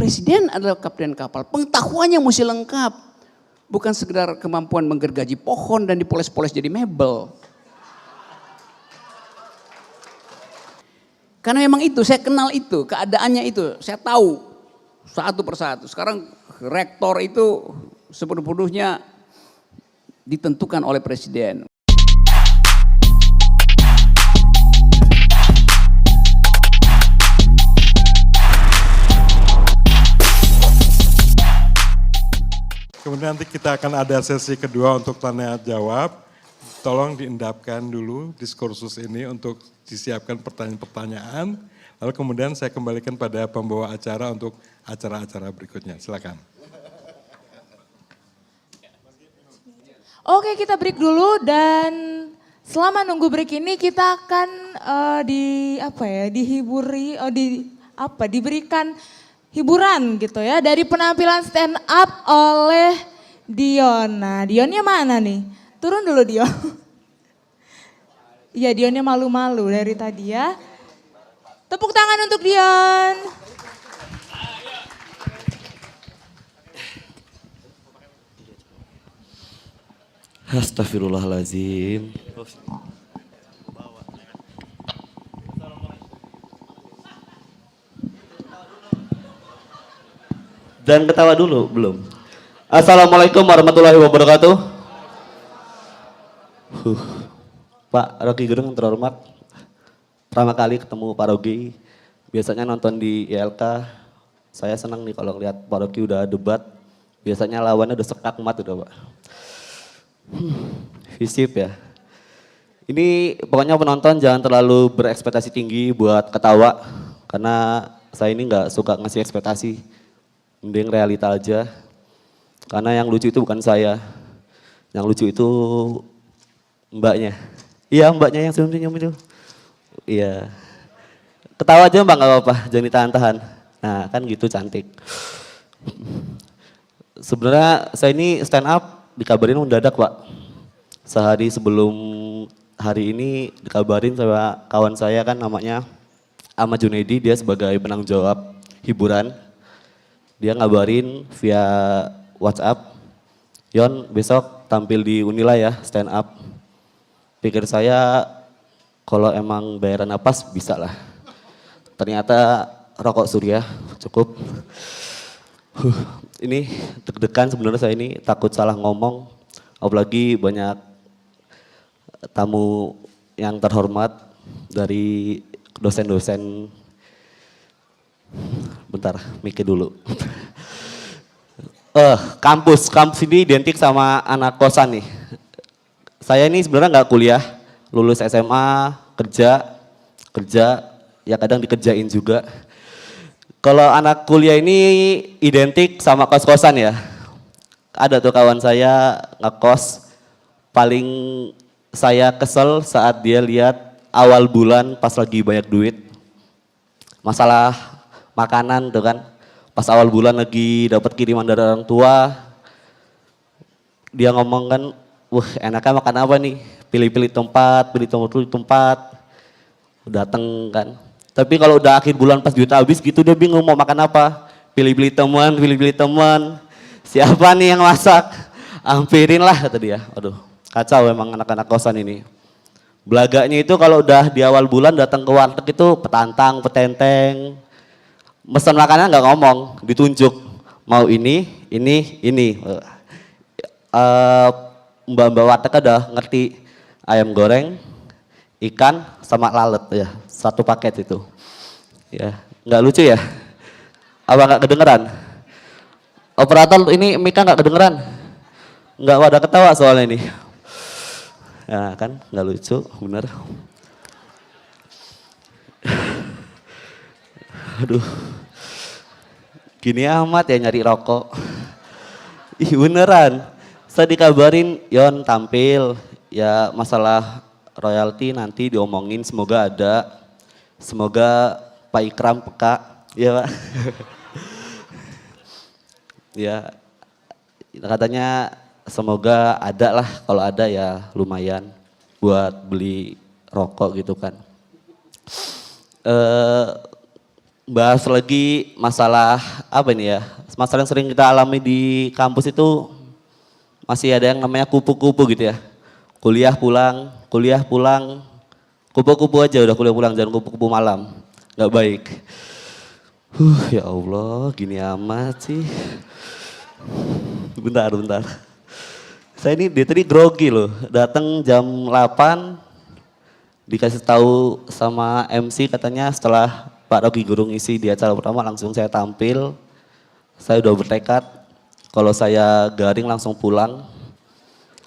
presiden adalah kapten kapal, pengetahuannya mesti lengkap. Bukan sekedar kemampuan menggergaji pohon dan dipoles-poles jadi mebel. Karena memang itu, saya kenal itu, keadaannya itu, saya tahu satu persatu. Sekarang rektor itu sepenuh-penuhnya ditentukan oleh presiden. Kemudian nanti kita akan ada sesi kedua untuk tanya jawab. Tolong diendapkan dulu diskursus ini untuk disiapkan pertanyaan-pertanyaan. Lalu kemudian saya kembalikan pada pembawa acara untuk acara-acara berikutnya. Silakan. Oke, kita break dulu dan selama nunggu break ini kita akan diberikan hiburan gitu ya dari penampilan stand up oleh Dion. Nah, Dionnya mana nih? Turun dulu Dion. Iya, Dionnya malu-malu dari tadi ya. Tepuk tangan untuk Dion. Astagfirullahaladzim. Dan ketawa dulu, belum. Assalamualaikum warahmatullahi wabarakatuh. Pak Rocky Gerung terhormat, pertama kali ketemu Pak Rocky. Biasanya nonton di ILK, saya senang nih kalau lihat Pak Rocky udah debat. Biasanya lawannya udah sekak mat udah Pak. Visip ya. Ini pokoknya penonton jangan terlalu berekspektasi tinggi buat ketawa. Karena saya ini nggak suka ngasih ekspektasi. Mending realita aja, karena yang lucu itu bukan saya, yang lucu itu mbaknya. Iya mbaknya yang senyum-senyum itu. Iya, ketawa aja mbak gak apa-apa, jangan ditahan-tahan. Nah kan gitu cantik. Sebenarnya saya ini stand up dikabarin mendadak pak. Sehari sebelum hari ini dikabarin sama kawan saya kan namanya Ahmad Junaidi, dia sebagai penanggung jawab hiburan. Dia ngabarin via WhatsApp, Yon besok tampil di Unila ya stand up. Pikir saya kalau emang bayaran napas bisa lah. Ternyata rokok surya cukup. Ini deg-degan sebenarnya, saya ini takut salah ngomong. Apalagi banyak tamu yang terhormat dari dosen-dosen. Bentar, mikir dulu. Kampus ini identik sama anak kosan nih. Saya ini sebenarnya nggak kuliah, lulus SMA, kerja, ya kadang dikerjain juga. Kalau anak kuliah ini identik sama kos-kosan ya. Ada tuh kawan saya ngekos, paling saya kesel saat dia lihat awal bulan pas lagi banyak duit. Masalah makanan tuh kan, pas awal bulan lagi dapat kiriman dari orang tua, dia ngomong kan, wah enaknya makan apa nih, pilih-pilih tempat, dateng kan. Tapi kalau udah akhir bulan pas duit habis gitu dia bingung mau makan apa, pilih-pilih teman, siapa nih yang masak, ampirin lah kata dia. Aduh kacau emang anak-anak kosan ini. Belaganya itu kalau udah di awal bulan datang ke warteg itu petantang, petenteng. Mesen makanan nggak ngomong, ditunjuk mau ini. Mbak-mbak warteg udah ngerti ayam goreng, ikan sama lalat ya, satu paket itu. Ya, nggak lucu ya? Apa nggak kedengeran? Operator ini Mika nggak kedengeran? Nggak pada ketawa soalnya ini. Ya kan, nggak lucu, bener. Aduh. Gini amat ya nyari rokok. Ih beneran, saya dikabarin Yon tampil, ya masalah royalti nanti diomongin, semoga ada, semoga Pak Ikram peka, ya Pak. Ya katanya semoga ada lah, kalau ada ya lumayan buat beli rokok gitu kan. bahas lagi masalah apa ini ya? Masalah yang sering kita alami di kampus itu masih ada yang namanya kupu-kupu gitu ya. Kuliah pulang, kupu-kupu aja udah kuliah pulang, jangan kupu-kupu malam. Nggak baik. Ya Allah, gini amat sih. Bentar. Saya ini dia tadi grogi loh, datang jam 8, dikasih tahu sama MC katanya setelah Pak Rocky Gerung isi di acara pertama langsung saya tampil. Saya udah bertekad, kalau saya garing langsung pulang.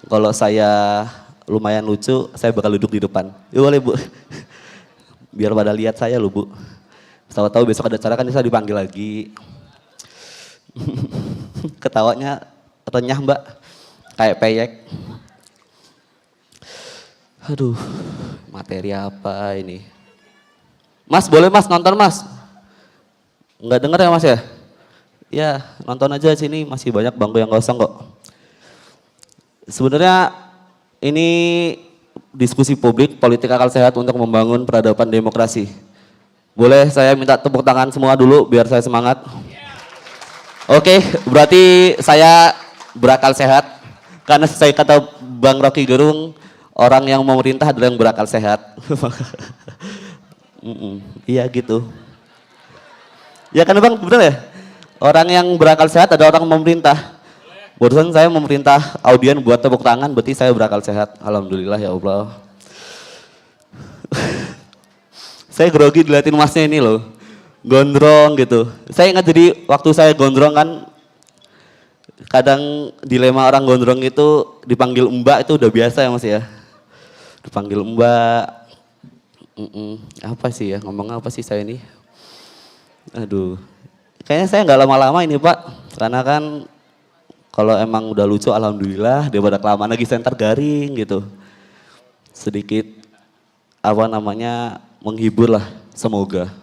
Kalau saya lumayan lucu, saya bakal duduk di depan. Ya boleh Bu, biar pada lihat saya loh Bu. Tahu-tahu besok ada acara kan saya dipanggil lagi. Ketawanya renyah Mbak, kayak peyek. Aduh, materi apa ini? Mas boleh Mas nonton Mas? Enggak denger ya Mas ya? Ya nonton aja sini, masih banyak bangku yang kosong kok. Sebenarnya ini diskusi publik politik akal sehat untuk membangun peradaban demokrasi. Boleh saya minta tepuk tangan semua dulu biar saya semangat. Oke, berarti saya berakal sehat. Karena saya kata Bang Rocky Gerung, orang yang memerintah adalah yang berakal sehat. Iya gitu. Ya kan Bang, benar ya? Orang yang berakal sehat ada orang memerintah. Barusan saya memerintah audien buat tepuk tangan, berarti saya berakal sehat. Alhamdulillah ya Allah. Saya grogi diliatin Masnya ini loh, gondrong gitu. Saya ingat jadi waktu saya gondrong kan, kadang dilema orang gondrong itu dipanggil Mbak itu udah biasa ya Mas ya. Dipanggil Mbak, apa sih ya, ngomong apa sih saya ini? Aduh, kayaknya saya nggak lama-lama ini Pak, karena kan kalau emang udah lucu alhamdulillah, daripada kelamaan lagi senter garing gitu. Sedikit apa namanya menghibur lah, semoga.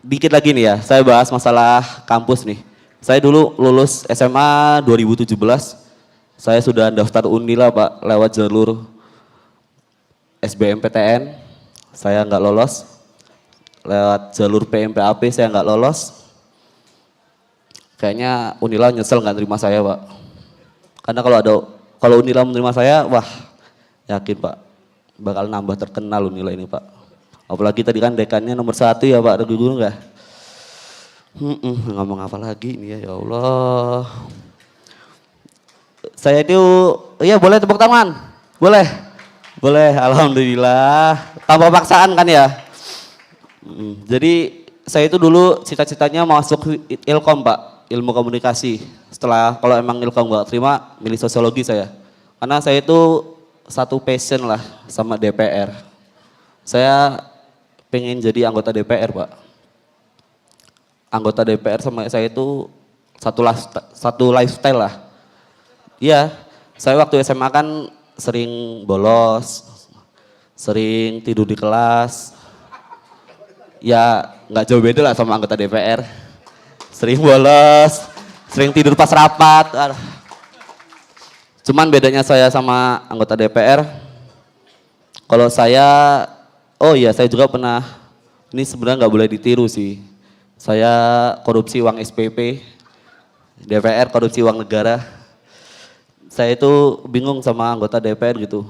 Dikit lagi nih ya, saya bahas masalah kampus nih. Saya dulu lulus SMA 2017, saya sudah daftar Unila Pak lewat jalur SBMPTN, saya nggak lolos. Lewat jalur PMPAP saya nggak lolos. Kayaknya Unila nyesel nggak terima saya Pak. Karena kalau Unila menerima saya, wah yakin Pak bakal nambah terkenal Unila ini Pak. Apalagi tadi kan dekannya nomor 1 ya Pak, Rocky Gerung nggak? Ngomong apa lagi ini ya Allah. Saya itu, iya boleh tepuk tangan? Boleh? Boleh, alhamdulillah. Tanpa paksaan kan ya? Jadi saya itu dulu cita-citanya masuk Ilkom Pak, ilmu komunikasi. Setelah kalau emang Ilkom nggak terima, milih sosiologi saya. Karena saya itu satu passion lah sama DPR. Saya pengen jadi anggota DPR Pak. Anggota DPR sama saya itu satu lifestyle lah. Iya, saya waktu SMA kan sering bolos, sering tidur di kelas. Ya nggak jauh beda lah sama anggota DPR. Sering bolos, sering tidur pas rapat. Cuman bedanya saya sama anggota DPR, kalau saya, oh iya saya juga pernah, ini sebenarnya nggak boleh ditiru sih. Saya korupsi uang SPP, DPR korupsi uang negara. Saya itu bingung sama anggota DPR gitu.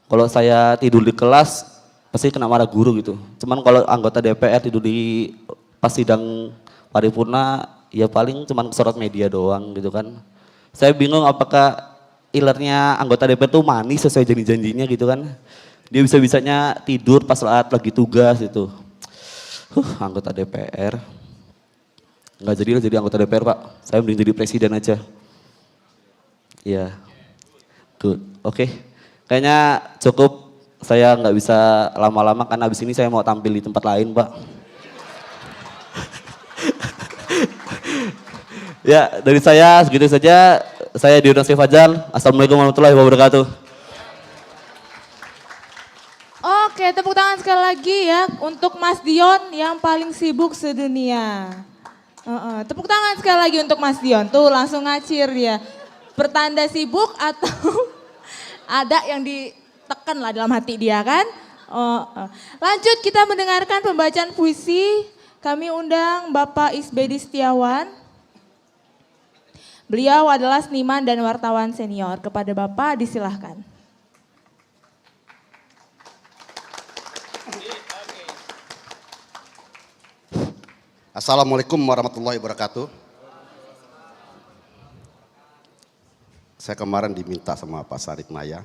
Kalau saya tidur di kelas, pasti kena marah guru gitu. Cuman kalau anggota DPR tidur di pas sidang paripurna, ya paling cuman sorot media doang gitu kan. Saya bingung apakah ilernya anggota DPR tuh manis sesuai janji-janjinya gitu kan. Dia bisa-bisanya tidur pas saat lagi tugas itu. Anggota DPR. Nggak jadi anggota DPR Pak. Saya mending jadi presiden aja. Iya. Good. Oke. Kayaknya cukup. Saya nggak bisa lama-lama karena abis ini saya mau tampil di tempat lain Pak. Ya dari saya segitu saja. Saya Dion Fajar. Assalamualaikum warahmatullahi wabarakatuh. Oke, tepuk tangan sekali lagi ya untuk Mas Dion yang paling sibuk sedunia. Tepuk tangan sekali lagi untuk Mas Dion. Tuh langsung ngacir dia. Pertanda sibuk atau ada yang ditekan lah dalam hati dia kan. Lanjut kita mendengarkan pembacaan puisi. Kami undang Bapak Isbedi Setiawan. Beliau adalah seniman dan wartawan senior. Kepada Bapak disilahkan. Assalamualaikum warahmatullahi wabarakatuh. Saya kemarin diminta sama Pak Sarip Maya,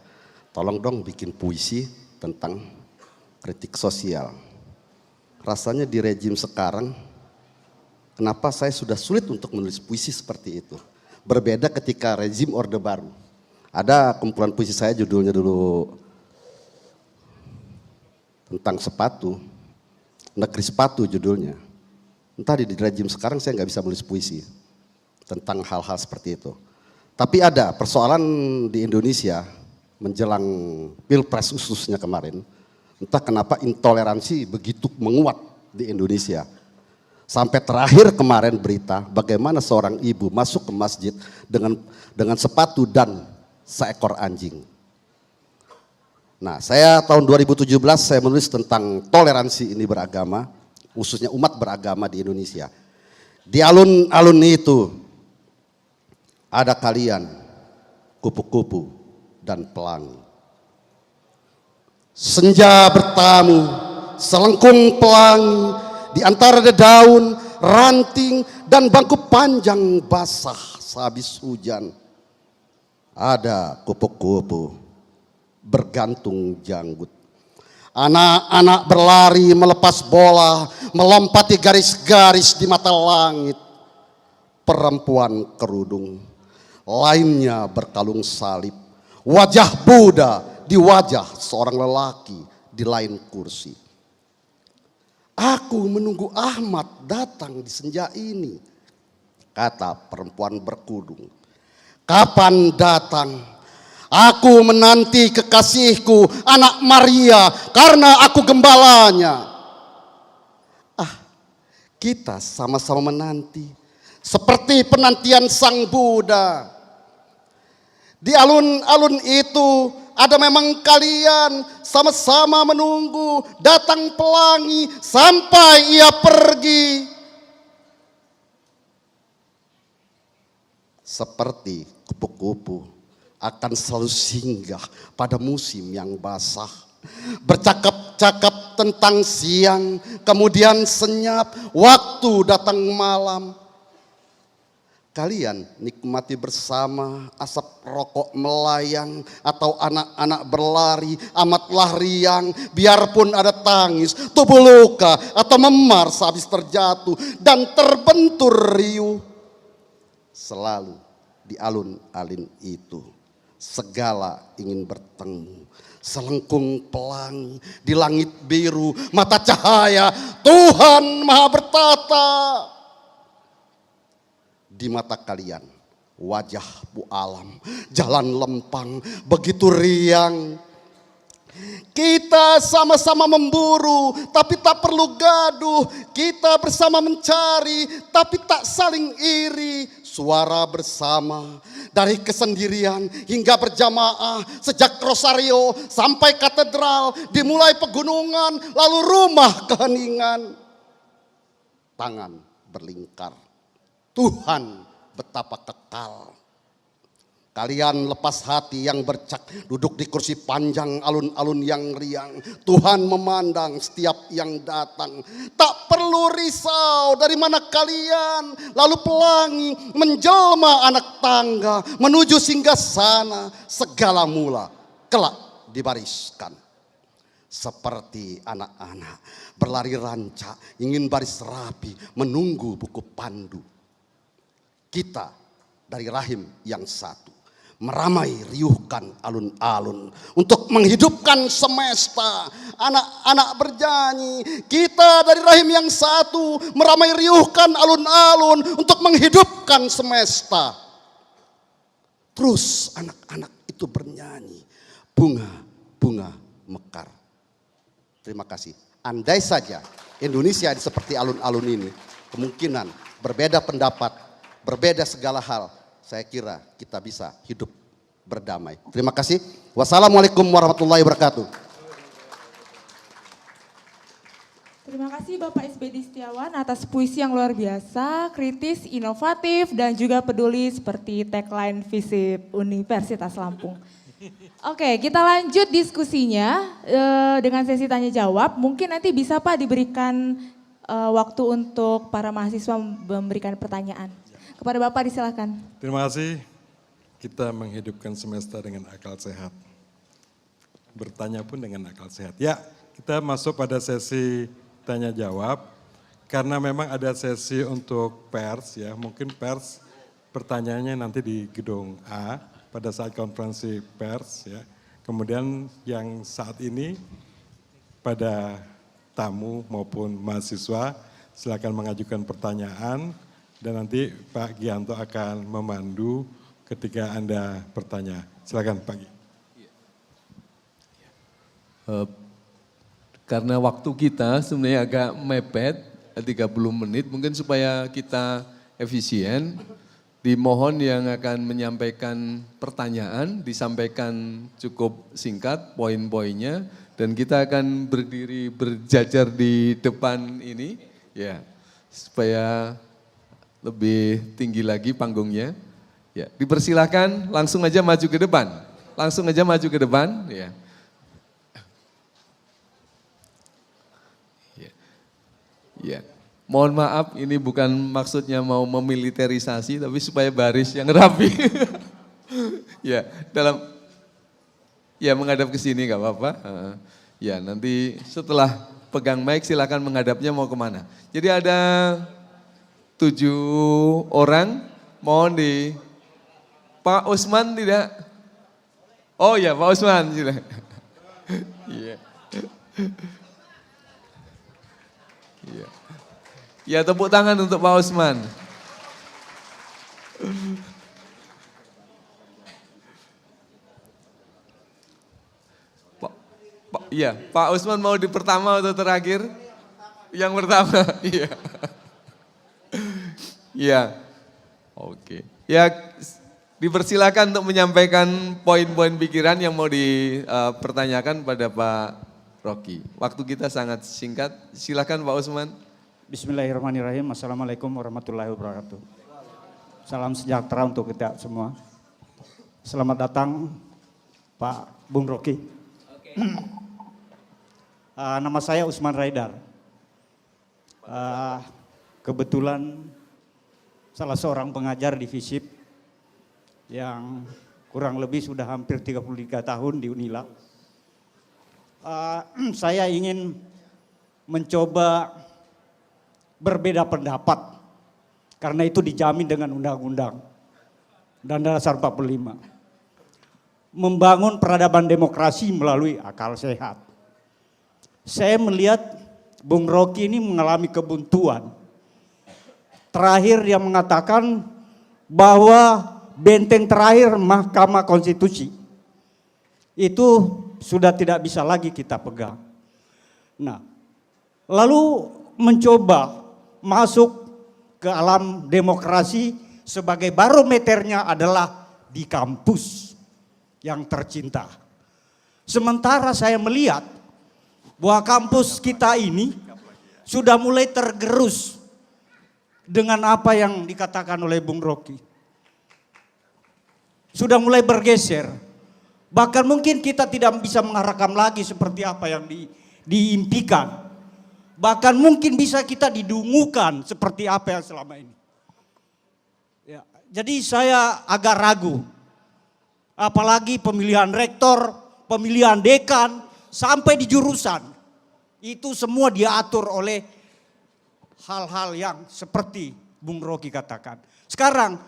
tolong dong bikin puisi tentang kritik sosial. Rasanya di rejim sekarang, kenapa saya sudah sulit untuk menulis puisi seperti itu. Berbeda ketika rejim Orde Baru. Ada kumpulan puisi saya judulnya dulu tentang sepatu, negeri sepatu judulnya. Entah di rejim sekarang saya nggak bisa menulis puisi tentang hal-hal seperti itu. Tapi ada persoalan di Indonesia menjelang Pilpres khususnya kemarin. Entah kenapa intoleransi begitu menguat di Indonesia. Sampai terakhir kemarin berita bagaimana seorang ibu masuk ke masjid dengan sepatu dan seekor anjing. Nah, saya tahun 2017 saya menulis tentang toleransi ini beragama, khususnya umat beragama di Indonesia. Di alun-alun itu ada kalian, kupu-kupu dan pelangi. Senja bertamu, selengkung pelangi, di antara daun, ranting, dan bangku panjang basah sehabis hujan. Ada kupu-kupu bergantung janggut. Anak-anak berlari melepas bola, melompati garis-garis di mata langit. Perempuan kerudung, lainnya berkalung salib. Wajah Buddha di wajah seorang lelaki di lain kursi. Aku menunggu Ahmad datang di senja ini, kata perempuan berkudung. Kapan datang? Aku menanti kekasihku, anak Maria, karena aku gembalanya. Kita sama-sama menanti, seperti penantian Sang Buddha. Di alun-alun itu ada memang kalian sama-sama menunggu datang pelangi sampai ia pergi. Seperti kupu-kupu akan selalu singgah pada musim yang basah. Bercakap-cakap tentang siang, kemudian senyap, waktu datang malam. Kalian nikmati bersama asap rokok melayang atau anak-anak berlari amatlah riang. Biarpun ada tangis, tubuh luka atau memar sehabis terjatuh dan terbentur riuh. Selalu di alun-alun itu segala ingin bertemu. Selengkung pelangi di langit biru, mata cahaya Tuhan Maha Bertata. Di mata kalian wajah Bu Alam, jalan lempang begitu riang. Kita sama-sama memburu tapi tak perlu gaduh. Kita bersama mencari tapi tak saling iri. Suara bersama dari kesendirian hingga berjamaah. Sejak Rosario sampai katedral, dimulai pegunungan lalu rumah keheningan. Tangan berlingkar, Tuhan betapa kekal. Kalian lepas hati yang bercak, duduk di kursi panjang alun-alun yang riang. Tuhan memandang setiap yang datang. Tak perlu risau dari mana kalian. Lalu pelangi menjelma anak tangga menuju singgasana. Segala mula kelak dibariskan. Seperti anak-anak berlari rancak, ingin baris rapi, menunggu buku pandu. Kita dari rahim yang satu meramai riuhkan alun-alun untuk menghidupkan semesta. Anak-anak bernyanyi, kita dari rahim yang satu meramai riuhkan alun-alun untuk menghidupkan semesta. Terus anak-anak itu bernyanyi, bunga-bunga mekar. Terima kasih. Andai saja Indonesia seperti alun-alun ini, kemungkinan berbeda pendapat, berbeda segala hal, saya kira kita bisa hidup berdamai. Terima kasih. Wassalamualaikum warahmatullahi wabarakatuh. Terima kasih Bapak SBD Setiawan atas puisi yang luar biasa, kritis, inovatif, dan juga peduli seperti tagline FISIP Universitas Lampung. Oke, kita lanjut diskusinya dengan sesi tanya jawab. Mungkin nanti bisa Pak diberikan waktu untuk para mahasiswa memberikan pertanyaan. Kepada Bapak disilakan. Terima kasih. Kita menghidupkan semesta dengan akal sehat. Bertanya pun dengan akal sehat. Ya, kita masuk pada sesi tanya jawab. Karena memang ada sesi untuk pers ya. Mungkin pers pertanyaannya nanti di gedung A pada saat konferensi pers ya. Kemudian yang saat ini pada tamu maupun mahasiswa silakan mengajukan pertanyaan dan nanti Pak Gianto akan memandu ketika Anda bertanya. Silakan Pak Gi. Karena waktu kita sebenarnya agak mepet, 30 menit, mungkin supaya kita efisien, dimohon yang akan menyampaikan pertanyaan, disampaikan cukup singkat poin-poinnya, dan kita akan berdiri berjajar di depan ini, ya, supaya lebih tinggi lagi panggungnya. Ya, dipersilakan langsung aja maju ke depan, langsung aja maju ke depan, ya. Ya, mohon maaf ini bukan maksudnya mau memiliterisasi tapi supaya baris yang rapi. Ya, menghadap ke sini gak apa-apa. Ya, nanti setelah pegang mic silakan menghadapnya mau kemana. Jadi ada 7 orang, mohon di Pak Usman tidak? Oh ya Pak Usman. Iya. Iya. Ya, tepuk tangan untuk Pak Usman. Pak Usman mau di pertama atau terakhir? Yang pertama, iya. Iya. Oke. Ya, dipersilakan untuk menyampaikan poin-poin pikiran yang mau dipertanyakan pada Pak Rocky. Waktu kita sangat singkat, silakan Pak Usman. Bismillahirrahmanirrahim. Assalamualaikum warahmatullahi wabarakatuh. Salam sejahtera untuk kita semua. Selamat datang Pak Bung Rocky. Nama saya Usman Raidar. Kebetulan salah seorang pengajar di FISIP yang kurang lebih sudah hampir 33 tahun di Unila. Saya ingin mencoba berbeda pendapat karena itu dijamin dengan undang-undang dan dasar 45. Membangun peradaban demokrasi melalui akal sehat. Saya melihat Bung Rocky ini mengalami kebuntuan. Terakhir dia mengatakan bahwa benteng terakhir Mahkamah Konstitusi itu sudah tidak bisa lagi kita pegang. Nah, lalu mencoba masuk ke alam demokrasi sebagai barometernya adalah di kampus yang tercinta. Sementara saya melihat bahwa kampus kita ini sudah mulai tergerus dengan apa yang dikatakan oleh Bung Rocky. Sudah mulai bergeser. Bahkan mungkin kita tidak bisa mengharapkan lagi seperti apa yang diimpikan. Bahkan mungkin bisa kita didungukan seperti apa yang selama ini. Ya, jadi saya agak ragu. Apalagi pemilihan rektor, pemilihan dekan, sampai di jurusan. Itu semua diatur oleh hal-hal yang seperti Bung Rocky katakan. Sekarang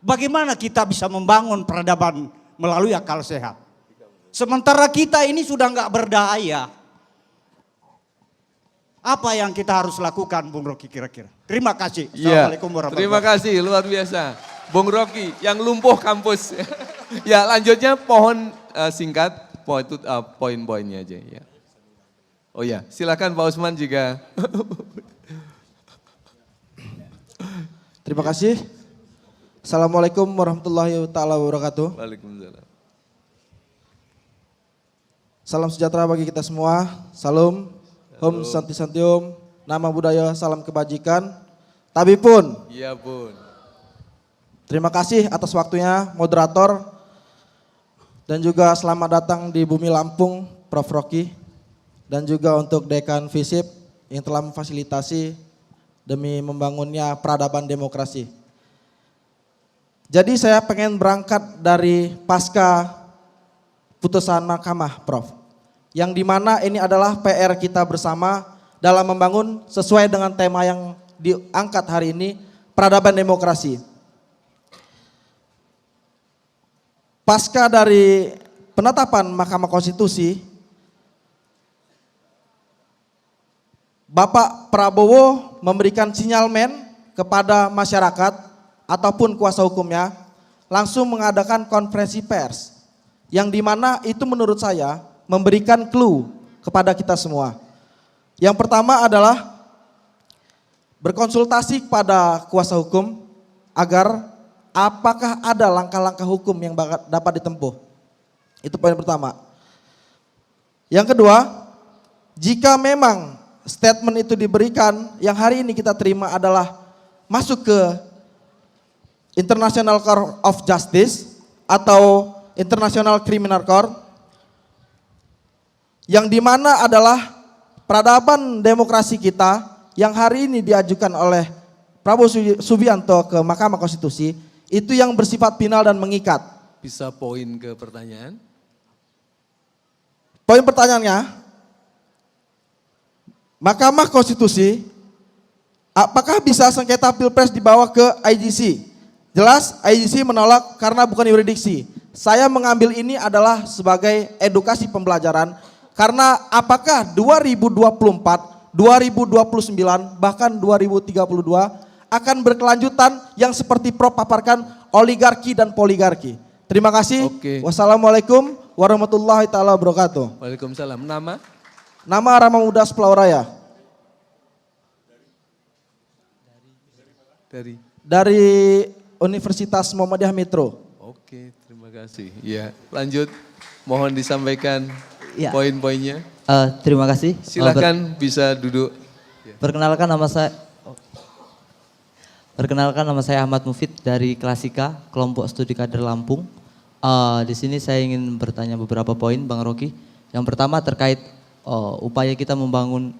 bagaimana kita bisa membangun peradaban melalui akal sehat? Sementara kita ini sudah nggak berdaya. Apa yang kita harus lakukan Bung Rocky kira-kira? Terima kasih. Assalamualaikum warahmatullahi wabarakatuh. Terima kasih, luar biasa. Bung Rocky yang lumpuh kampus. Ya, lanjutnya pohon singkat, poin-poinnya aja ya. Oh ya, silakan Pak Usman jika. Terima kasih. Assalamualaikum warahmatullahi wabarakatuh. Waalaikumsalam. Salam sejahtera bagi kita semua. Salam. Om Santi Santium. nama budaya, salam kebajikan. Tabipun, Iya Bun. terima kasih atas waktunya moderator dan juga selamat datang di Bumi Lampung Prof. Rocky dan juga untuk Dekan FISIP yang telah memfasilitasi demi membangunnya peradaban demokrasi. Jadi saya pengen berangkat dari pasca putusan mahkamah Prof. Yang dimana ini adalah PR kita bersama dalam membangun sesuai dengan tema yang diangkat hari ini, peradaban demokrasi. Pasca dari penetapan Mahkamah Konstitusi, Bapak Prabowo memberikan sinyalmen kepada masyarakat ataupun kuasa hukumnya langsung mengadakan konferensi pers yang dimana itu menurut saya memberikan clue kepada kita semua. Yang pertama adalah berkonsultasi kepada kuasa hukum agar apakah ada langkah-langkah hukum yang dapat ditempuh. Itu poin pertama. Yang kedua, jika memang statement itu diberikan, yang hari ini kita terima adalah masuk ke International Court of Justice atau International Criminal Court, yang dimana adalah peradaban demokrasi kita yang hari ini diajukan oleh Prabowo Subianto ke Mahkamah Konstitusi, itu yang bersifat final dan mengikat. Bisa poin ke pertanyaan? Poin pertanyaannya, Mahkamah Konstitusi, apakah bisa sengketa Pilpres dibawa ke IGC? Jelas IGC menolak karena bukan yurisdiksi. Saya mengambil ini adalah sebagai edukasi pembelajaran, karena apakah 2024, 2029, bahkan 2032 akan berkelanjutan yang seperti Prof paparkan, oligarki dan poligarki. Terima kasih. Oke. Wassalamualaikum warahmatullahi taala wabarakatuh. Waalaikumsalam. Nama? Nama Rama Muda Pulau Raya. Dari Universitas Muhammadiyah Metro. Oke, terima kasih. Ya, lanjut. Mohon disampaikan Ya. poin-poinnya. Terima kasih. Silakan bisa duduk. Perkenalkan nama saya Ahmad Mufid dari Klasika, kelompok studi kader Lampung. Di sini saya ingin bertanya beberapa poin, Bang Rocky. Yang pertama terkait upaya kita membangun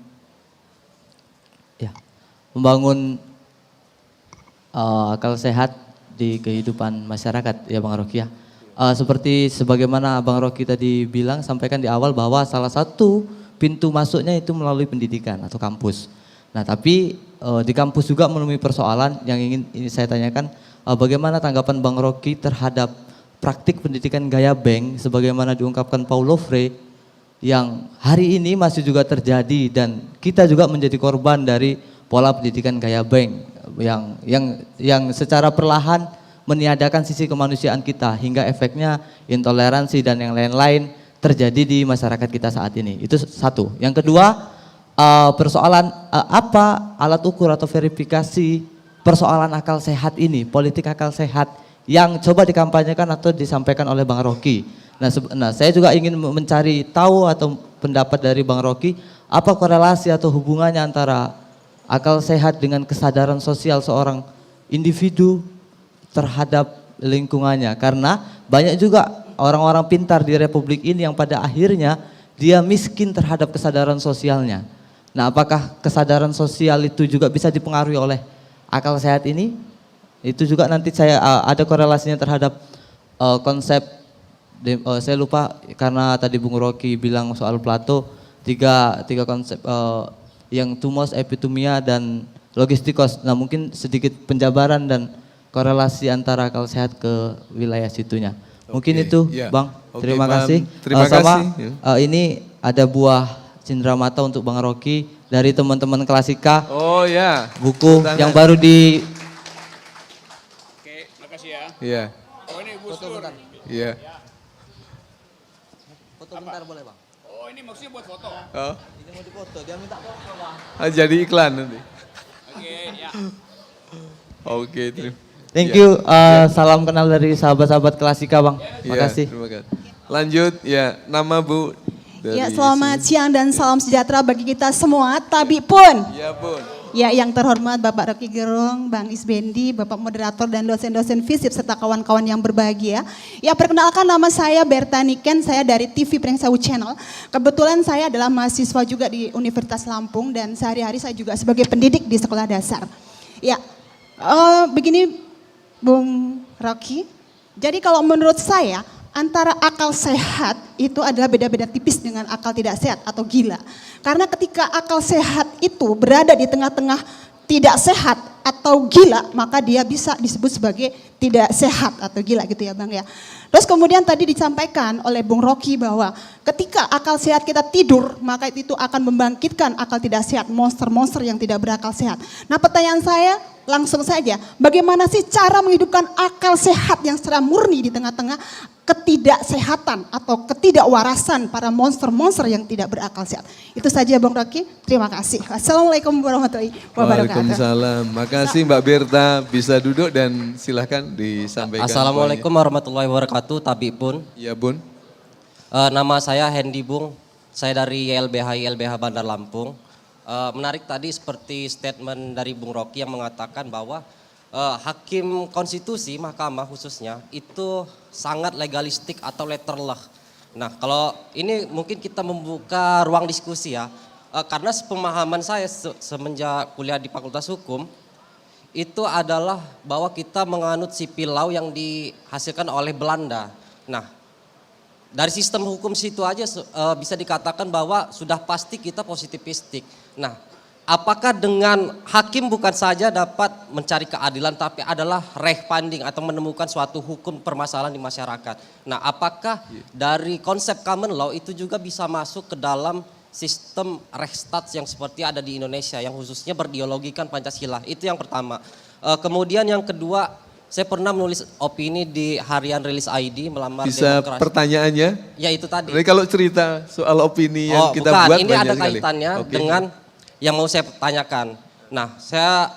akal sehat di kehidupan masyarakat, ya Bang Rocky ya. Seperti sebagaimana Bang Rocky tadi bilang, sampaikan di awal bahwa salah satu pintu masuknya itu melalui pendidikan atau kampus. Nah tapi di kampus juga menemui persoalan yang ingin ini saya tanyakan, bagaimana tanggapan Bang Rocky terhadap praktik pendidikan gaya bank sebagaimana diungkapkan Paulo Freire yang hari ini masih juga terjadi dan kita juga menjadi korban dari pola pendidikan gaya bank yang secara perlahan meniadakan sisi kemanusiaan kita hingga efeknya intoleransi dan yang lain-lain terjadi di masyarakat kita saat ini. Itu satu. Yang kedua, persoalan apa alat ukur atau verifikasi persoalan akal sehat ini, politik akal sehat yang coba dikampanyekan atau disampaikan oleh Bang Rocky. Nah, saya juga ingin mencari tahu atau pendapat dari Bang Rocky, apa korelasi atau hubungannya antara akal sehat dengan kesadaran sosial seorang individu terhadap lingkungannya. Karena banyak juga orang-orang pintar di Republik ini yang pada akhirnya dia miskin terhadap kesadaran sosialnya. Nah, apakah kesadaran sosial itu juga bisa dipengaruhi oleh akal sehat ini? Itu juga nanti saya ada korelasinya terhadap konsep, saya lupa karena tadi Bung Rocky bilang soal Plato, tiga konsep yang tumos, epitomia, dan logistikos. Nah mungkin sedikit penjabaran dan korelasi antara akal sehat ke wilayah situnya. Mungkin itu ya. Bang, Oke, terima Bang. kasih. Terima Sama kasih. ini ada buah cenderamata untuk Bang Rocky dari teman-teman Klasika. Oh ya. Buku Tangan. yang baru di... Oke, makasih ya. Iya. Oh ini Gus Dur. Iya. Foto bentar boleh Bang? Oh ini maksudnya buat foto. Oh. Ini mau dipoto, dia minta foto Bang. Jadi iklan nanti. Oke, ya. Oke, terima Thank you, salam kenal dari sahabat-sahabat Klasika Bang. Ya, Makasih. terima kasih. Lanjut, ya, nama Bu. Ya, dari selamat sini. siang dan salam sejahtera bagi kita semua. Tapi pun, Ya Bun. ya yang terhormat Bapak Rocky Gerung, Bang Isbendi, Bapak Moderator dan dosen-dosen FISIP serta kawan-kawan yang berbahagia. Ya, perkenalkan nama saya Berta Niken, saya dari TV Prengsawu Channel. Kebetulan saya adalah mahasiswa juga di Universitas Lampung dan sehari-hari saya juga sebagai pendidik di sekolah dasar. Ya, begini Bung Rocky, jadi kalau menurut saya antara akal sehat itu adalah beda-beda tipis dengan akal tidak sehat atau gila. Karena ketika akal sehat itu berada di tengah-tengah tidak sehat atau gila, maka dia bisa disebut sebagai tidak sehat atau gila gitu ya Bang ya. Terus kemudian tadi disampaikan oleh Bung Rocky bahwa ketika akal sehat kita tidur, maka itu akan membangkitkan akal tidak sehat, monster-monster yang tidak berakal sehat. Nah, pertanyaan saya langsung saja, bagaimana sih cara menghidupkan akal sehat yang secara murni di tengah-tengah ketidaksehatan atau ketidakwarasan para monster-monster yang tidak berakal sehat. Itu saja Bung Rocky, terima kasih. Assalamualaikum warahmatullahi wabarakatuh. Waalaikumsalam. Makasih Mbak Berta, bisa duduk dan silahkan disampaikan. Assalamualaikum warahmatullahi wabarakatuh, Tabi pun. Ya Bun. Nama saya Hendy Bung, saya dari YLBH Bandar Lampung. Menarik tadi seperti statement dari Bung Rocky yang mengatakan bahwa hakim konstitusi, mahkamah khususnya, itu sangat legalistik atau letterleh. Nah, kalau ini mungkin kita membuka ruang diskusi ya, karena sepemahaman saya semenjak kuliah di Fakultas Hukum, itu adalah bahwa kita menganut sipil law yang dihasilkan oleh Belanda. Nah, dari sistem hukum situ aja bisa dikatakan bahwa sudah pasti kita positivistik. Nah, apakah dengan hakim bukan saja dapat mencari keadilan tapi adalah finding atau menemukan suatu hukum permasalahan di masyarakat. Nah, apakah dari konsep common law itu juga bisa masuk ke dalam sistem Rechtsstaat yang seperti ada di Indonesia yang khususnya berideologikan Pancasila? Itu yang pertama. Kemudian yang kedua, saya pernah menulis opini di harian Rilis ID melamar Bisa demokrasi. pertanyaannya? Ya itu tadi. Jadi kalau cerita soal opini yang kita bukan. buat Ini banyak ada sekali. kaitannya Oke. dengan yang mau saya tanyakan. Nah, saya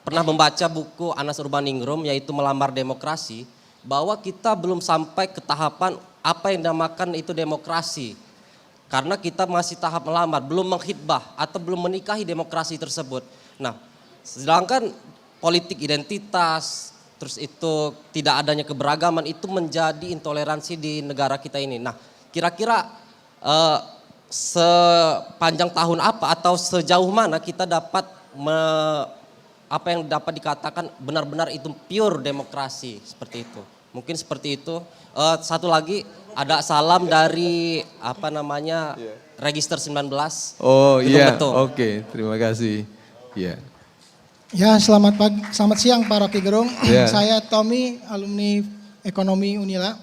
pernah membaca buku Anas Urbaningrum yaitu Melamar Demokrasi, bahwa kita belum sampai ke tahapan apa yang dinamakan itu demokrasi. Karena kita masih tahap melamar, belum menghitbah atau belum menikahi demokrasi tersebut. Nah, sedangkan politik identitas, terus itu tidak adanya keberagaman itu menjadi intoleransi di negara kita ini. Nah, kira-kira sepanjang tahun apa atau sejauh mana kita dapat apa yang dapat dikatakan benar-benar itu pure demokrasi seperti itu. Mungkin seperti itu. Satu lagi ada salam dari Register 19. Oh iya, Betul. oke, terima kasih. Ya. Ya, selamat siang Pak Rocky Gerung. Ya. Saya Tommy, alumni Ekonomi Unila.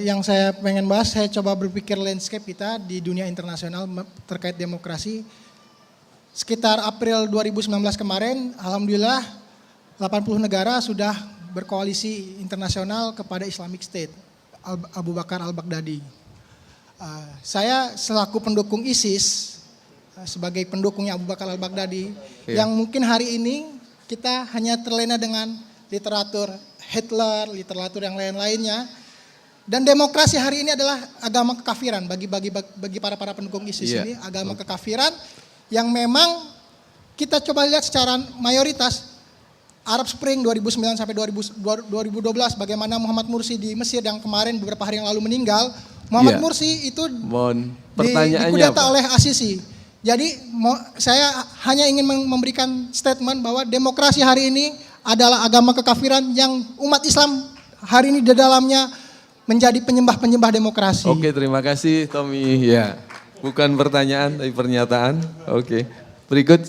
Yang saya pengen bahas, saya coba berpikir landscape kita di dunia internasional terkait demokrasi. Sekitar April 2019 kemarin, alhamdulillah 80 negara sudah berkoalisi internasional kepada Islamic State, Abu Bakar al-Baghdadi. Saya selaku pendukung ISIS, sebagai pendukungnya Abu Bakar al-Baghdadi, yang mungkin hari ini kita hanya terlena dengan literatur Hitler, literatur yang lain-lainnya. Dan demokrasi hari ini adalah agama kekafiran bagi para pendukung ISIS ini, agama kekafiran yang memang kita coba lihat secara mayoritas Arab Spring 2009 sampai 2012 bagaimana Muhammad Mursi di Mesir yang kemarin beberapa hari yang lalu meninggal. Muhammad Mursi itu dikudeta oleh Asisi. Jadi saya hanya ingin memberikan statement bahwa demokrasi hari ini adalah agama kekafiran yang umat Islam hari ini di dalamnya menjadi penyembah-penyembah demokrasi. Oke, terima kasih Tommy. Ya, bukan pertanyaan tapi pernyataan. Oke, berikut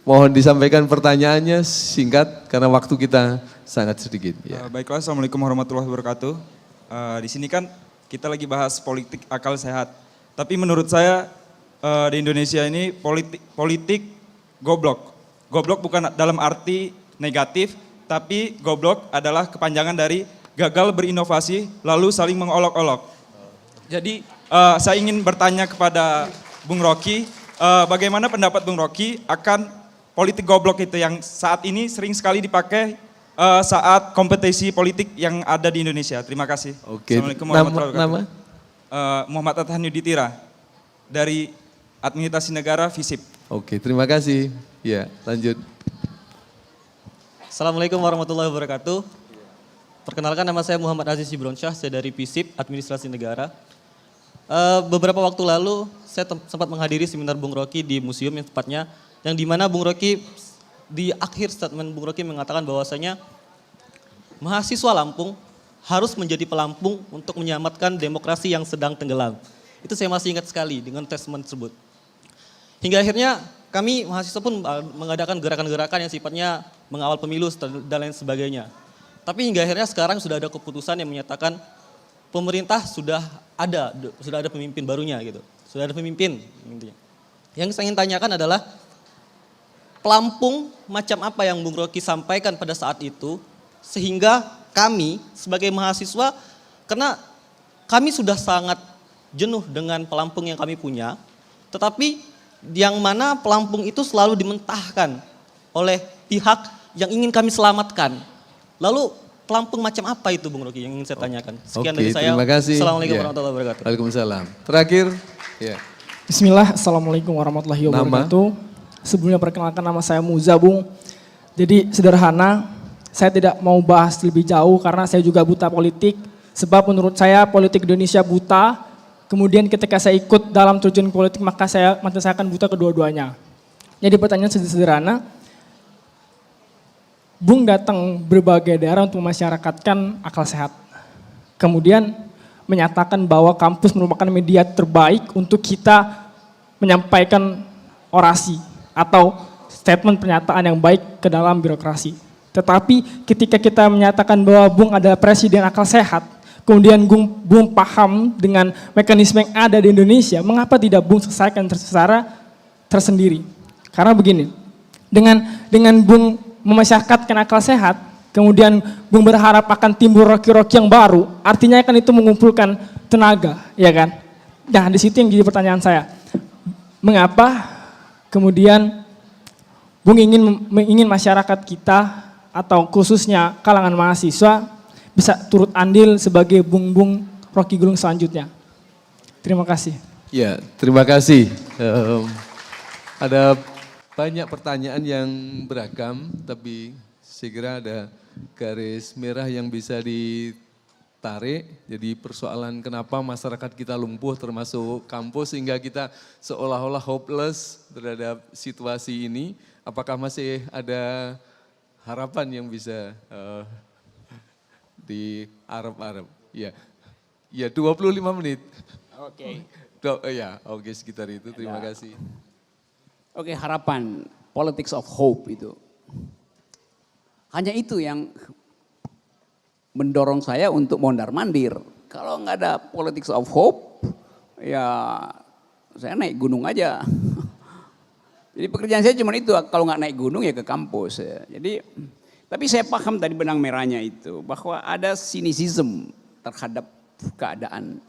mohon disampaikan pertanyaannya singkat karena waktu kita sangat sedikit. Ya. Baiklah, Assalamualaikum warahmatullahi wabarakatuh. Di sini kan kita lagi bahas politik akal sehat. Tapi menurut saya di Indonesia ini politik goblok. Goblok bukan dalam arti negatif, tapi goblok adalah kepanjangan dari gagal berinovasi lalu saling mengolok-olok. Jadi saya ingin bertanya kepada Bung Rocky, bagaimana pendapat Bung Rocky akan politik goblok itu yang saat ini sering sekali dipakai saat kompetisi politik yang ada di Indonesia. Terima kasih. Oke. Assalamualaikum warahmatullahi wabarakatuh. Muhammad Athani Yudhitira dari Administrasi Negara FISIP. Oke, terima kasih. Ya, lanjut. Assalamualaikum warahmatullahi wabarakatuh. Perkenalkan, nama saya Muhammad Aziz Ibronsyah, saya dari FISIP Administrasi Negara. Beberapa waktu lalu saya sempat menghadiri seminar Bung Rocky di museum yang tepatnya, yang dimana Bung Rocky di akhir statement Bung Rocky mengatakan bahwasanya mahasiswa Lampung harus menjadi pelampung untuk menyelamatkan demokrasi yang sedang tenggelam. Itu saya masih ingat sekali dengan statement tersebut. Hingga akhirnya kami mahasiswa pun mengadakan gerakan-gerakan yang sifatnya mengawal pemilu dan lain sebagainya. Tapi hingga akhirnya sekarang sudah ada keputusan yang menyatakan pemerintah sudah ada pemimpin barunya gitu. Sudah ada pemimpin intinya. Yang saya ingin tanyakan adalah pelampung macam apa yang Bung Rocky sampaikan pada saat itu sehingga kami sebagai mahasiswa, karena kami sudah sangat jenuh dengan pelampung yang kami punya, tetapi yang mana pelampung itu selalu dimentahkan oleh pihak yang ingin kami selamatkan. Lalu pelampung macam apa itu Bung Rocky yang ingin saya tanyakan? Sekian dari saya. Terima kasih. Assalamualaikum Ya. warahmatullahi wabarakatuh. Waalaikumsalam. Terakhir, ya. Bismillah, Assalamualaikum warahmatullahi wabarakatuh. Sebelumnya perkenalkan, nama saya Muza, Bung. Jadi sederhana, saya tidak mau bahas lebih jauh karena saya juga buta politik. Sebab menurut saya politik Indonesia buta. Kemudian ketika saya ikut dalam terjun politik maka saya akan buta kedua-duanya. Jadi pertanyaan sederhana, Bung datang berbagai daerah untuk memasyarakatkan akal sehat. Kemudian menyatakan bahwa kampus merupakan media terbaik untuk kita menyampaikan orasi atau statement pernyataan yang baik ke dalam birokrasi. Tetapi ketika kita menyatakan bahwa Bung adalah presiden akal sehat, kemudian Bung paham dengan mekanisme yang ada di Indonesia, mengapa tidak Bung selesaikan secara tersendiri? Karena begini, dengan Bung memasyarakatkan akal sehat, kemudian Bung berharap akan timbul Rocky-Rocky yang baru, artinya kan itu mengumpulkan tenaga, ya kan? Nah, di situ yang jadi pertanyaan saya. Mengapa kemudian Bung ingin masyarakat kita atau khususnya kalangan mahasiswa bisa turut andil sebagai Bung Rocky Gerung selanjutnya? Terima kasih. Ya, terima kasih. Ada banyak pertanyaan yang beragam, tapi saya kira ada garis merah yang bisa ditarik. Jadi persoalan kenapa masyarakat kita lumpuh termasuk kampus sehingga kita seolah-olah hopeless terhadap situasi ini. Apakah masih ada harapan yang bisa diharap-harap? Ya, 25 menit. Oke. Ya, oke sekitar itu. Terima kasih. Oke, harapan, politics of hope itu. Hanya itu yang mendorong saya untuk mondar-mandir. Kalau nggak ada politics of hope, ya saya naik gunung aja. Jadi pekerjaan saya cuma itu, kalau nggak naik gunung ya ke kampus. Ya. Jadi, tapi saya paham tadi benang merahnya itu, bahwa ada sinisisme terhadap keadaan.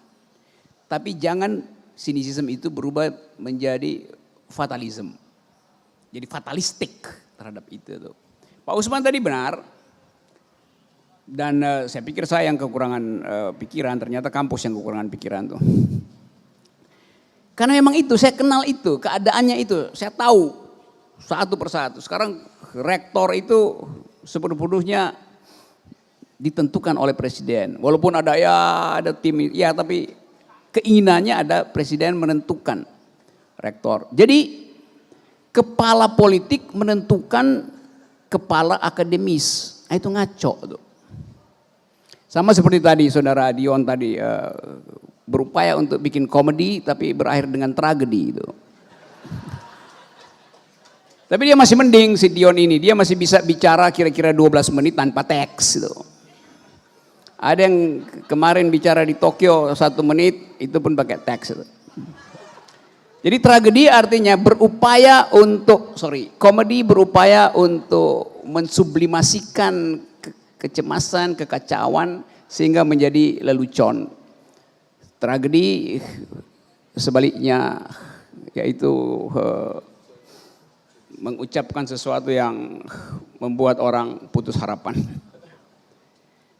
Tapi jangan sinisisme itu berubah menjadi fatalism. Jadi fatalistik terhadap itu tuh. Pak Usman tadi benar. Dan saya pikir saya yang kekurangan pikiran, ternyata kampus yang kekurangan pikiran tuh. Karena memang itu, saya kenal itu, keadaannya itu, saya tahu satu persatu. Sekarang rektor itu sepenuhnya ditentukan oleh presiden. Walaupun ada tim, ya tapi keinginannya ada presiden menentukan rektor. Jadi kepala politik menentukan kepala akademis. Nah, itu ngaco tuh. Sama seperti tadi saudara Dion tadi berupaya untuk bikin komedi tapi berakhir dengan tragedi itu. Tapi dia masih mending si Dion ini, dia masih bisa bicara kira-kira 12 menit tanpa teks itu. Ada yang kemarin bicara di Tokyo 1 menit itu pun pakai teks itu. Jadi tragedi artinya komedi berupaya untuk mensublimasikan kecemasan, kekacauan sehingga menjadi lelucon. Tragedi sebaliknya yaitu mengucapkan sesuatu yang membuat orang putus harapan.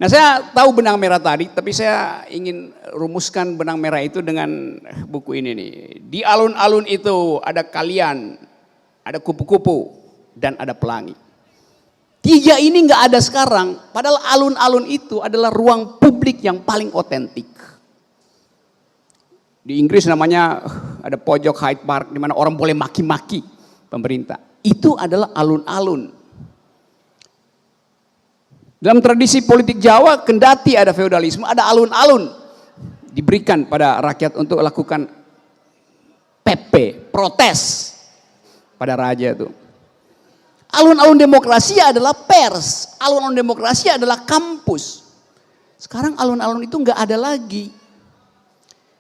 Nah, saya tahu benang merah tadi, tapi saya ingin rumuskan benang merah itu dengan buku ini nih. Di alun-alun itu ada kalian, ada kupu-kupu, dan ada pelangi. Tiga ini nggak ada sekarang, padahal alun-alun itu adalah ruang publik yang paling otentik. Di Inggris namanya ada pojok Hyde Park, di mana orang boleh maki-maki pemerintah. Itu adalah alun-alun. Dalam tradisi politik Jawa, kendati ada feodalisme, ada alun-alun diberikan pada rakyat untuk lakukan PP, protes pada raja itu. Alun-alun demokrasi adalah pers, alun-alun demokrasi adalah kampus. Sekarang alun-alun itu nggak ada lagi.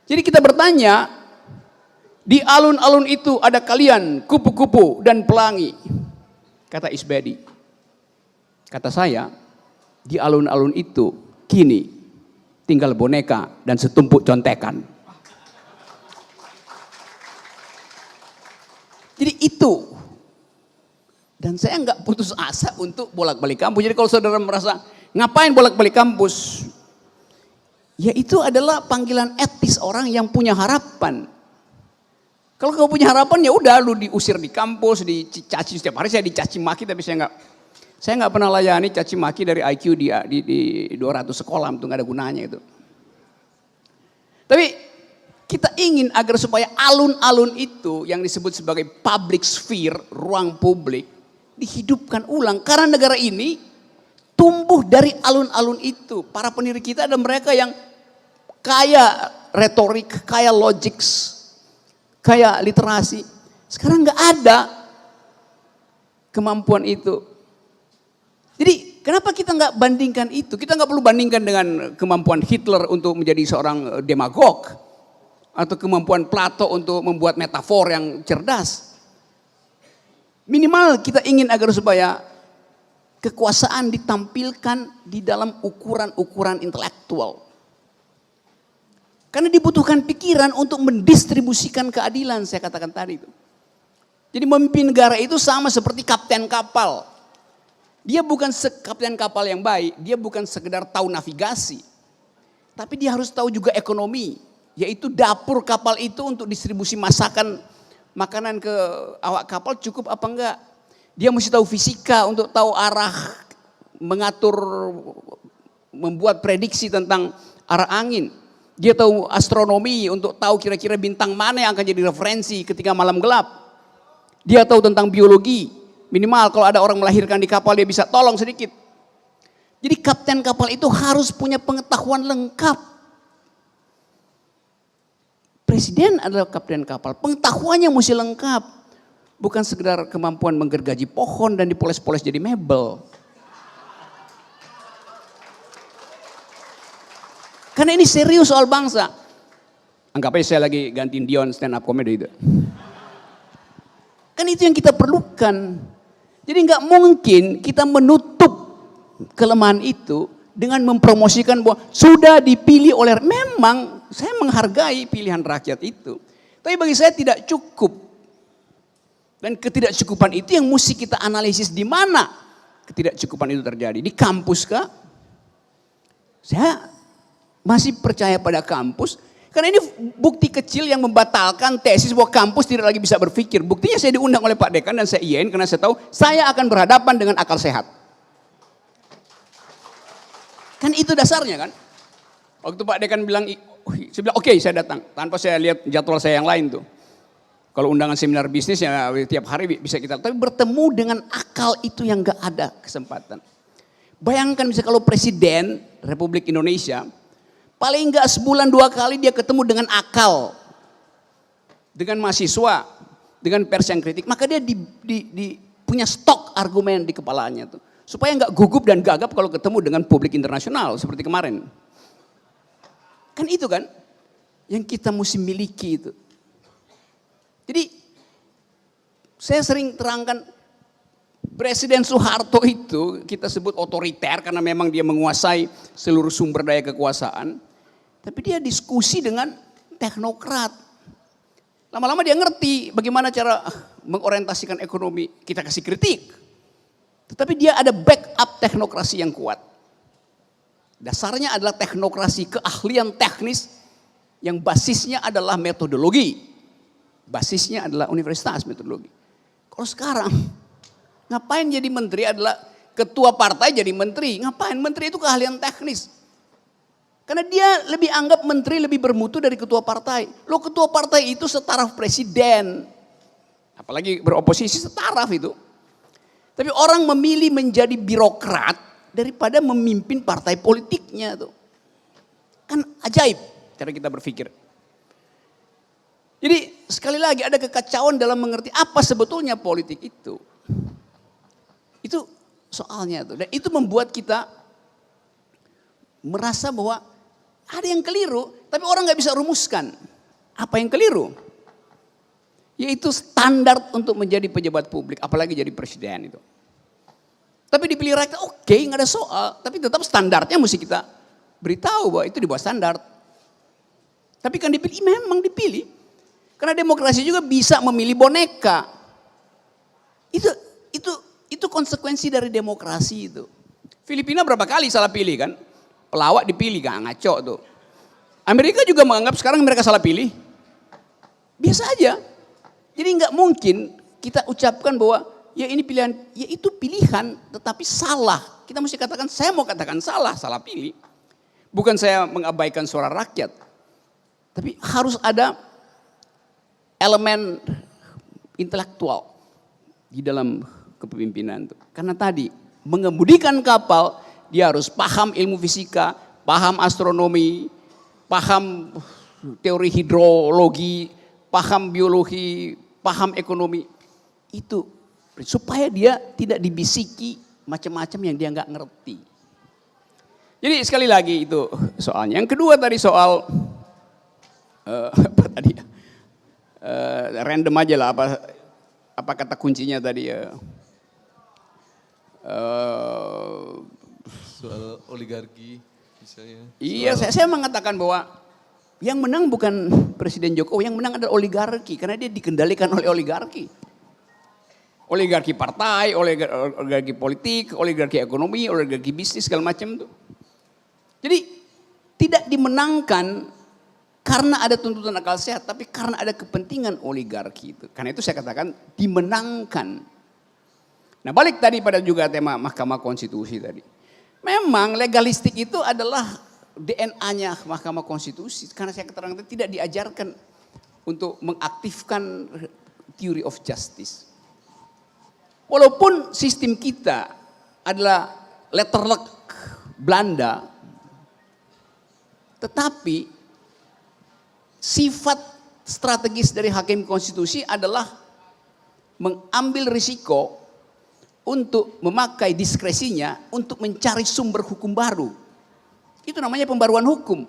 Jadi kita bertanya, di alun-alun itu ada kalian, kupu-kupu dan pelangi. Kata Isbedi. Kata saya, di alun-alun itu kini tinggal boneka dan setumpuk contekan. Jadi itu. Dan saya nggak putus asa untuk bolak-balik kampus. Jadi kalau saudara merasa ngapain bolak-balik kampus? Ya itu adalah panggilan etis orang yang punya harapan. Kalau kau punya harapan ya udah lu diusir di kampus, dicaci setiap hari. Saya dicaci maki tapi saya nggak pernah layani caci maki dari IQ di 200 sekolah, itu nggak ada gunanya itu. Tapi kita ingin agar supaya alun-alun itu yang disebut sebagai public sphere, ruang publik, dihidupkan ulang. Karena negara ini tumbuh dari alun-alun itu. Para pendiri kita ada mereka yang kaya retorik, kaya logics, kaya literasi. Sekarang nggak ada kemampuan itu. Jadi kenapa kita nggak bandingkan itu? Kita nggak perlu bandingkan dengan kemampuan Hitler untuk menjadi seorang demagog. Atau kemampuan Plato untuk membuat metafor yang cerdas. Minimal kita ingin agar supaya kekuasaan ditampilkan di dalam ukuran-ukuran intelektual. Karena dibutuhkan pikiran untuk mendistribusikan keadilan, saya katakan tadi itu. Jadi memimpin negara itu sama seperti kapten kapal. Dia bukan kapten kapal yang baik, dia bukan sekedar tahu navigasi. Tapi dia harus tahu juga ekonomi, yaitu dapur kapal itu untuk distribusi makanan ke awak kapal cukup apa enggak. Dia mesti tahu fisika untuk tahu arah, mengatur, membuat prediksi tentang arah angin. Dia tahu astronomi untuk tahu kira-kira bintang mana yang akan jadi referensi ketika malam gelap. Dia tahu tentang biologi. Minimal kalau ada orang melahirkan di kapal dia bisa tolong sedikit. Jadi kapten kapal itu harus punya pengetahuan lengkap. Presiden adalah kapten kapal, pengetahuannya mesti lengkap. Bukan sekedar kemampuan menggergaji pohon dan dipoles-poles jadi mebel. Karena ini serius soal bangsa. Anggap aja saya lagi gantiin Dion stand up comedy itu. Kan itu yang kita perlukan. Jadi nggak mungkin kita menutup kelemahan itu dengan mempromosikan bahwa sudah dipilih oleh, memang saya menghargai pilihan rakyat itu. Tapi bagi saya tidak cukup. Dan ketidakcukupan itu yang mesti kita analisis di mana ketidakcukupan itu terjadi. Di kampus kah? Saya masih percaya pada kampus. Karena ini bukti kecil yang membatalkan tesis bahwa kampus tidak lagi bisa berpikir. Buktinya saya diundang oleh Pak Dekan dan saya iyain karena saya tahu saya akan berhadapan dengan akal sehat. Kan itu dasarnya kan. Waktu Pak Dekan bilang, saya bilang oke, saya datang. Tanpa saya lihat jadwal saya yang lain tuh. Kalau undangan seminar bisnis ya tiap hari bisa kita. Tapi bertemu dengan akal itu yang gak ada kesempatan. Bayangkan misalnya kalau Presiden Republik Indonesia paling enggak sebulan 2 kali dia ketemu dengan akal. Dengan mahasiswa, dengan pers yang kritik. Maka dia punya stok argumen di kepalanya tuh. Supaya enggak gugup dan gagap kalau ketemu dengan publik internasional seperti kemarin. Kan itu kan yang kita mesti miliki itu. Jadi saya sering terangkan Presiden Soeharto itu kita sebut otoriter karena memang dia menguasai seluruh sumber daya kekuasaan. Tapi dia diskusi dengan teknokrat. Lama-lama dia ngerti bagaimana cara mengorientasikan ekonomi. Kita kasih kritik. Tetapi dia ada backup teknokrasi yang kuat. Dasarnya adalah teknokrasi, keahlian teknis yang basisnya adalah metodologi. Basisnya adalah universitas metodologi. Kalau sekarang, ngapain jadi menteri adalah ketua partai jadi menteri. Ngapain? Menteri itu keahlian teknis. Karena dia lebih anggap menteri lebih bermutu dari ketua partai. Loh, ketua partai itu setaraf presiden. Apalagi beroposisi setaraf itu. Tapi orang memilih menjadi birokrat daripada memimpin partai politiknya tuh. Kan ajaib cara kita berpikir. Jadi sekali lagi ada kekacauan dalam mengerti apa sebetulnya politik itu. Itu soalnya tuh. Dan itu membuat kita merasa bahwa ada yang keliru, tapi orang nggak bisa rumuskan. Apa yang keliru? Yaitu standar untuk menjadi pejabat publik, apalagi jadi presiden itu. Tapi dipilih rakyat, oke, nggak ada soal. Tapi tetap standarnya mesti kita beritahu bahwa itu di bawah standar. Tapi kan dipilih, memang dipilih. Karena demokrasi juga bisa memilih boneka. Itu konsekuensi dari demokrasi itu. Filipina berapa kali salah pilih kan? Pelawak dipilih, gak ngaco tuh. Amerika juga menganggap sekarang mereka salah pilih. Biasa aja. Jadi nggak mungkin kita ucapkan bahwa ya ini pilihan, ya itu pilihan tetapi salah. Kita mesti katakan, saya mau katakan salah pilih. Bukan saya mengabaikan suara rakyat. Tapi harus ada elemen intelektual di dalam kepemimpinan itu. Karena tadi mengemudikan kapal, dia harus paham ilmu fisika, paham astronomi, paham teori hidrologi, paham biologi, paham ekonomi. Itu supaya dia tidak dibisiki macam-macam yang dia nggak ngerti. Jadi sekali lagi itu soalnya. Yang kedua tadi soal apa tadi ya? Random aja lah apa kata kuncinya tadi ya. Soal oligarki misalnya. Iya, saya mengatakan bahwa yang menang bukan Presiden Jokowi, yang menang adalah oligarki karena dia dikendalikan oleh oligarki. Oligarki partai, oligarki politik, oligarki ekonomi, oligarki bisnis segala macam tuh. Jadi tidak dimenangkan karena ada tuntutan akal sehat, tapi karena ada kepentingan oligarki itu. Karena itu saya katakan dimenangkan. Nah, balik tadi pada juga tema Mahkamah Konstitusi tadi. Memang legalistik itu adalah DNA-nya Mahkamah Konstitusi. Karena saya katakan tidak diajarkan untuk mengaktifkan theory of justice. Walaupun sistem kita adalah letterluck Belanda, tetapi sifat strategis dari hakim konstitusi adalah mengambil risiko untuk memakai diskresinya untuk mencari sumber hukum baru. Itu namanya pembaruan hukum.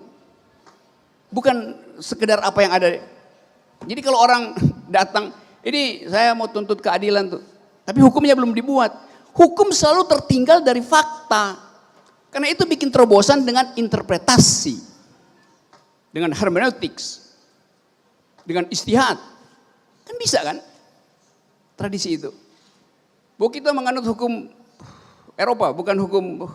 Bukan sekedar apa yang ada. Jadi kalau orang datang, ini saya mau tuntut keadilan tuh, tapi hukumnya belum dibuat. Hukum selalu tertinggal dari fakta. Karena itu bikin terobosan dengan interpretasi, dengan hermeneutics, dengan istihad. Kan bisa kan? Tradisi itu. Bahwa kita menganut hukum Eropa, bukan hukum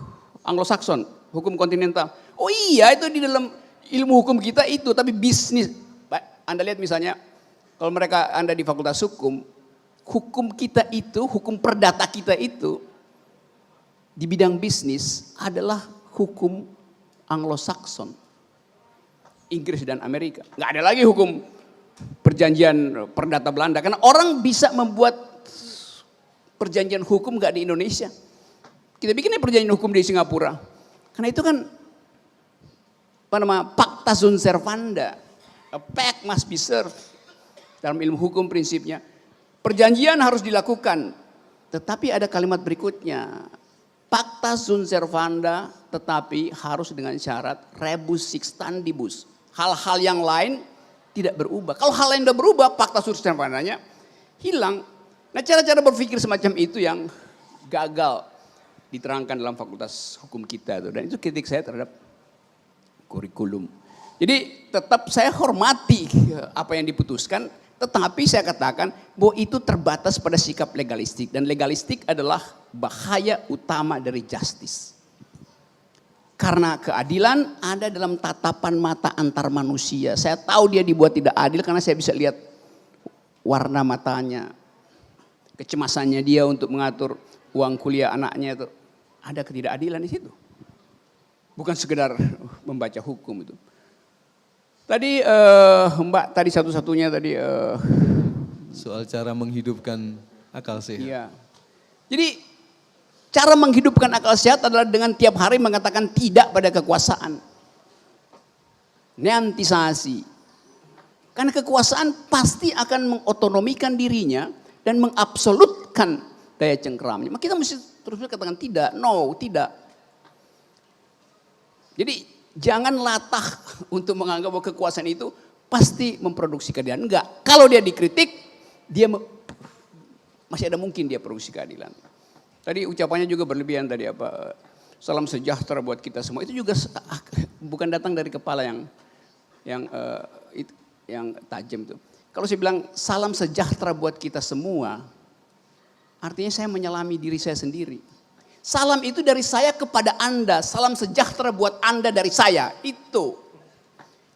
Anglo-Saxon, hukum kontinental. Oh iya, itu di dalam ilmu hukum kita itu, tapi bisnis. Anda lihat misalnya, kalau Anda di Fakultas Hukum, hukum kita itu, hukum perdata kita itu, di bidang bisnis adalah hukum Anglo-Saxon. Inggris dan Amerika. Nggak ada lagi hukum perjanjian perdata Belanda. Karena orang bisa membuat perjanjian hukum nggak di Indonesia. Kita bikinnya perjanjian hukum di Singapura. Karena itu kan pacta sunt servanda. A pact must be served. Dalam ilmu hukum prinsipnya. Perjanjian harus dilakukan. Tetapi ada kalimat berikutnya. Pacta sunt servanda tetapi harus dengan syarat rebus sixtandibus. Hal-hal yang lain tidak berubah. Kalau hal lain sudah berubah, pacta sunt servandanya hilang. Nah, cara-cara berpikir semacam itu yang gagal diterangkan dalam fakultas hukum kita itu, dan itu kritik saya terhadap kurikulum. Jadi tetap saya hormati apa yang diputuskan, tetapi saya katakan bahwa itu terbatas pada sikap legalistik, dan legalistik adalah bahaya utama dari justice. Karena keadilan ada dalam tatapan mata antar manusia. Saya tahu dia dibuat tidak adil karena saya bisa lihat warna matanya, kecemasannya dia untuk mengatur uang kuliah anaknya itu. Ada ketidakadilan di situ. Bukan sekedar membaca hukum itu. Tadi Mbak tadi satu-satunya tadi soal cara menghidupkan akal sehat. Iya. Jadi cara menghidupkan akal sehat adalah dengan tiap hari mengatakan tidak pada kekuasaan. Neantisasi. Karena kekuasaan pasti akan mengotonomikan dirinya dan mengabsolutkan daya cengkeramnya. Maka kita mesti terus katakan tidak, no, tidak. Jadi jangan latah untuk menganggap bahwa kekuasaan itu pasti memproduksi keadilan. Enggak. Kalau dia dikritik, dia masih ada mungkin dia produksi keadilan. Tadi ucapannya juga berlebihan tadi apa, salam sejahtera buat kita semua. Itu juga bukan datang dari kepala yang tajam tuh. Kalau saya bilang salam sejahtera buat kita semua, artinya saya menyelami diri saya sendiri. Salam itu dari saya kepada Anda, salam sejahtera buat Anda dari saya. Itu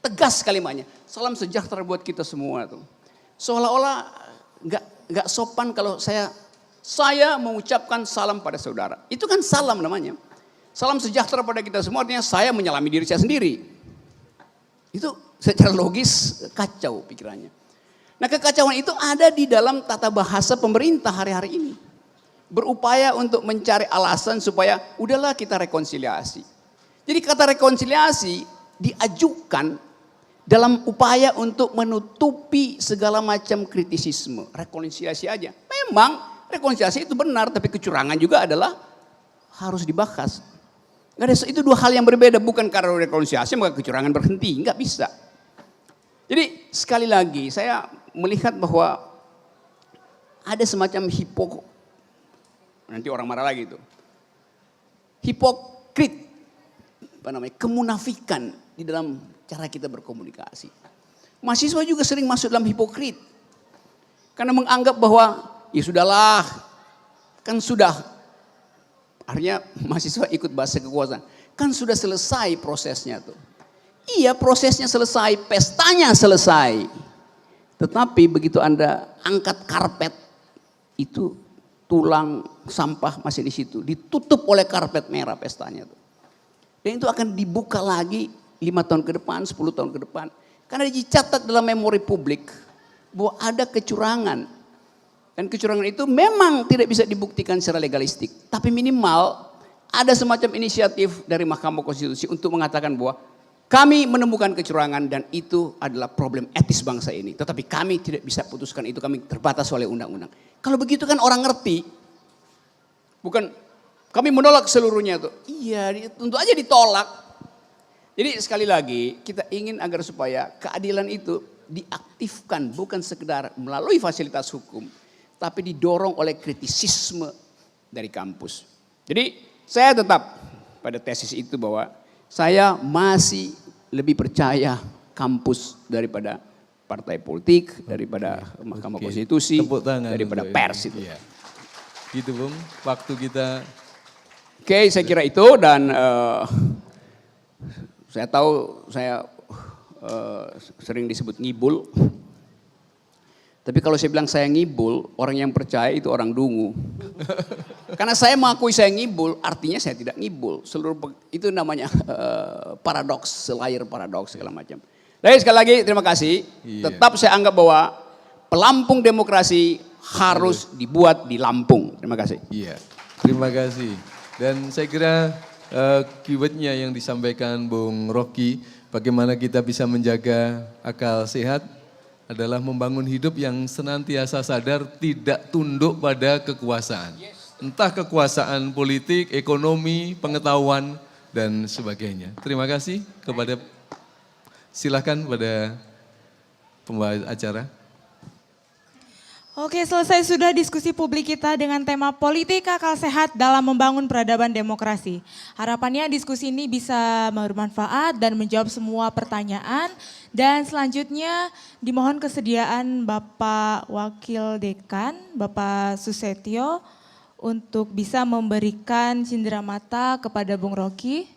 tegas kalimatnya. Salam sejahtera buat kita semua tuh. Seolah-olah nggak sopan kalau saya mengucapkan salam pada saudara. Itu kan salam namanya. Salam sejahtera pada kita semua artinya saya menyelami diri saya sendiri. Itu secara logis kacau pikirannya. Nah, kekacauan itu ada di dalam tata bahasa pemerintah hari-hari ini. Berupaya untuk mencari alasan supaya udahlah kita rekonsiliasi. Jadi kata rekonsiliasi diajukan dalam upaya untuk menutupi segala macam kritisisme. Rekonsiliasi aja. Memang rekonsiliasi itu benar, tapi kecurangan juga adalah harus dibahas. Itu dua hal yang berbeda, bukan karena rekonsiliasi maka kecurangan berhenti, nggak bisa. Jadi sekali lagi saya melihat bahwa ada semacam nanti orang marah lagi itu. Hipokrit, kemunafikan di dalam cara kita berkomunikasi. Mahasiswa juga sering masuk dalam hipokrit. Karena menganggap bahwa ya sudahlah, kan sudah. Artinya mahasiswa ikut bahasa kekuasaan. Kan sudah selesai prosesnya tuh. Iya, prosesnya selesai, pestanya selesai. Tetapi begitu Anda angkat karpet, itu tulang sampah masih di situ. Ditutup oleh karpet merah pestanya tuh. Dan itu akan dibuka lagi 5 tahun ke depan, 10 tahun ke depan. Karena dicatat dalam memori publik bahwa ada kecurangan. Dan kecurangan itu memang tidak bisa dibuktikan secara legalistik. Tapi minimal ada semacam inisiatif dari Mahkamah Konstitusi untuk mengatakan bahwa kami menemukan kecurangan dan itu adalah problem etis bangsa ini. Tetapi kami tidak bisa putuskan itu, kami terbatas oleh undang-undang. Kalau begitu kan orang ngerti. Bukan kami menolak seluruhnya tuh. Iya, tentu aja ditolak. Jadi sekali lagi kita ingin agar supaya keadilan itu diaktifkan bukan sekedar melalui fasilitas hukum. Tapi didorong oleh kritisisme dari kampus. Jadi saya tetap pada tesis itu bahwa saya masih lebih percaya kampus daripada partai politik, daripada Mahkamah Konstitusi, daripada pers itu. Iya. Gitu Bung, waktu kita. Oke, saya kira itu dan saya tahu saya sering disebut ngibul. Tapi kalau saya bilang saya ngibul, orang yang percaya itu orang dungu. Karena saya mengakui saya ngibul, artinya saya tidak ngibul. Itu namanya paradoks, layar paradoks segala macam. Jadi sekali lagi terima kasih. Iya. Tetap saya anggap bahwa pelampung demokrasi harus dibuat di Lampung. Terima kasih. Iya, terima kasih. Dan saya kira keywordnya yang disampaikan Bung Rocky, bagaimana kita bisa menjaga akal sehat, adalah membangun hidup yang senantiasa sadar tidak tunduk pada kekuasaan. Entah kekuasaan politik, ekonomi, pengetahuan, dan sebagainya. Terima kasih kepada, silakan pada pembawa acara. Oke, selesai sudah diskusi publik kita dengan tema politik akal sehat dalam membangun peradaban demokrasi. Harapannya diskusi ini bisa bermanfaat dan menjawab semua pertanyaan. Dan selanjutnya dimohon kesediaan Bapak Wakil Dekan, Bapak Susetio, untuk bisa memberikan cenderamata kepada Bung Rocky.